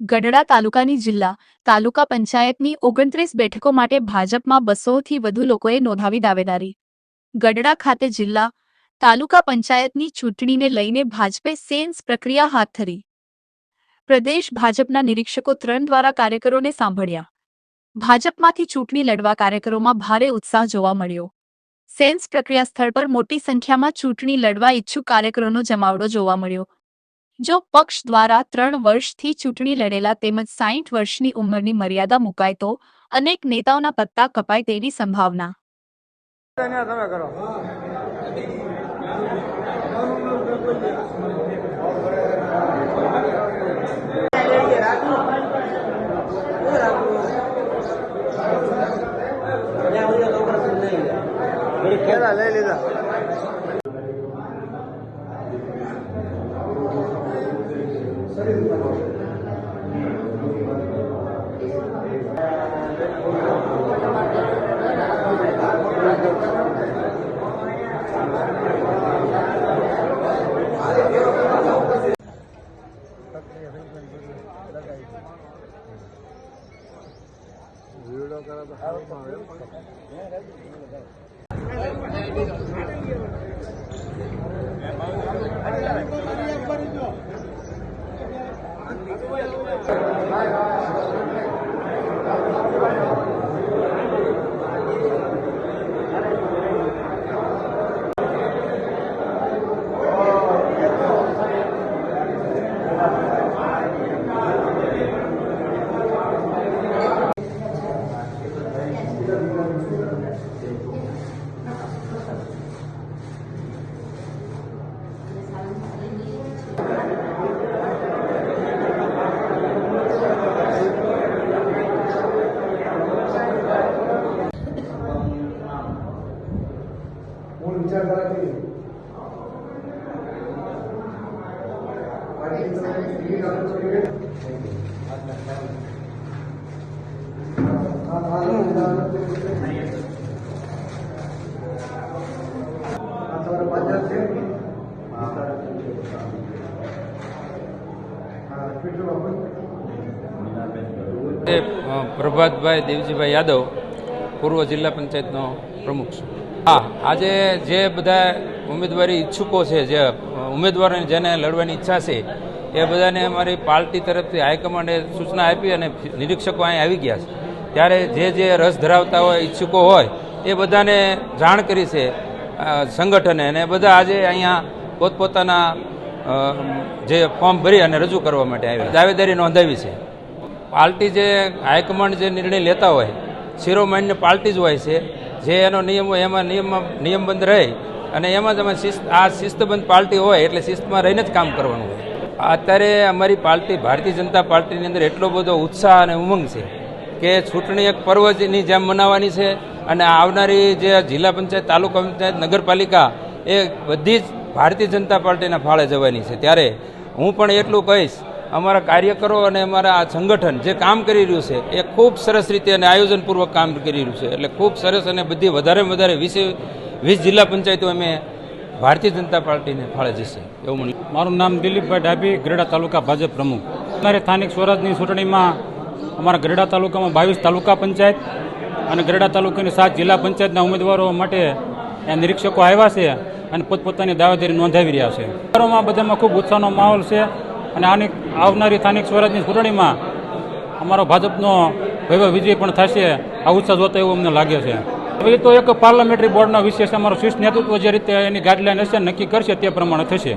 ગઢડા તાલુકાની જિલ્લા તાલુકા પંચાયતની 29 બેઠકો માટે ભાજપમાં 200થી વધુ લોકોએ નોંધાવી દાવેદારી। ગઢડા ખાતે જિલ્લા તાલુકા પંચાયતની ચૂંટણીને લઈને ભાજપે સેન્સ પ્રક્રિયા હાથ ધરી। પ્રદેશ ભાજપના નિરીક્ષકો 3 દ્વારા કાર્યકરોને સાંભળ્યા। ભાજપમાંથી ચૂંટણી લડવા કાર્યકરોમાં ભારે ઉત્સાહ જોવા મળ્યો। સેન્સ પ્રક્રિયા સ્થળ પર મોટી સંખ્યામાં ચૂંટણી લડવા ઈચ્છુક કાર્યકરોનો જમાવડો જોવા મળ્યો। જો પક્ષ દ્વારા 3 વર્ષથી ચૂંટણી લડેલા તેમજ 60 વર્ષની ઉંમરની મર્યાદા મુકાય તો અનેક નેતાઓના પત્તા કપાય તેવી સંભાવના। લઈ લીધા वीडियो करा तो विचार करा के प्रभातभाई देवजीभाई यादव पूर्व जिला पंचायत प्रमुख छूं। हाँ, आज जे बधा उम्मीदवारी इच्छुको है, जे उम्मीदवार जेने लड़वानी इच्छा है ए बधाने अमारी पार्टी तरफथी हाईकमांडे सूचना आपी अने निरीक्षको अहीं आवी गया छे। त्यारे जे जे रस धरावता होय इच्छुको होय ए बधाने जाण करी छे संगठने अने बधा आजे अहींया पोतपोताना जे फॉर्म भरी अने रजू करवा माटे आव्या दावेदारी नोंधावी छे। पार्टी जे हाईकमांड जे निर्णय लेता होय शिरोमान्य पार्टी ज होय छे, जे एनो नियम होय एमां नियमबंध रहे अने एमां ज अमे आ शिस्तबंध पार्टी होय एटले शिस्तमां रहीने ज काम करवानुं होय। अत्यारे अमारी पार्टी भारतीय जनता पार्टीनी अंदर एटलो बधो उत्साह अने उमंग छे के चूंटणी एक पर्वनी जेम मनावવાની છે અને આવનારી જે જિલ્લા પંચાયત તાલુકા પંચાયત નગરપાલિકા એ બધી જ ભારતીય જનતા પાર્ટીના ફાળે જવાની છે। ત્યારે હું પણ એટલું કહીશ અમારા કાર્યકરો અને અમારા આ સંગઠન જે કામ કરી રહ્યું છે એ ખૂબ સરસ રીતે અને આયોજનપૂર્વક કામ કરી રહ્યું છે। એટલે ખૂબ સરસ અને બધી વધારેમાં વધારે 20 જિલ્લા પંચાયતો અમે ભારતીય જનતા પાર્ટીને ફાળે જશે એવું મને। મારું નામ દિલીપભાઈ ડાભી, ગઢડા તાલુકા ભાજપ પ્રમુખ। અમારે સ્થાનિક સ્વરાજની ચૂંટણીમાં અમારા ગઢડા તાલુકામાં 22 તાલુકા પંચાયત અને ગઢડા તાલુકાની 7 જિલ્લા પંચાયતના ઉમેદવારો માટે નિરીક્ષકો આવ્યા છે અને પોતપોતાની દાવેદારી નોંધાવી રહ્યા છે। બધામાં ખૂબ ઉત્સાહનો માહોલ છે અને આની આવનારી સ્થાનિક સ્વરાજની ચૂંટણીમાં અમારો ભાજપનો ભવ્ય વિજય પણ થશે આ ઉત્સાહ જોતા એવું અમને લાગે છે। હવે એ તો એક પાર્લામેન્ટરી બોર્ડનો વિષય છે, અમારો શીર્ષ નેતૃત્વ જે રીતે એની ગાઈડલાઈન હશે નક્કી કરશે તે પ્રમાણે થશે।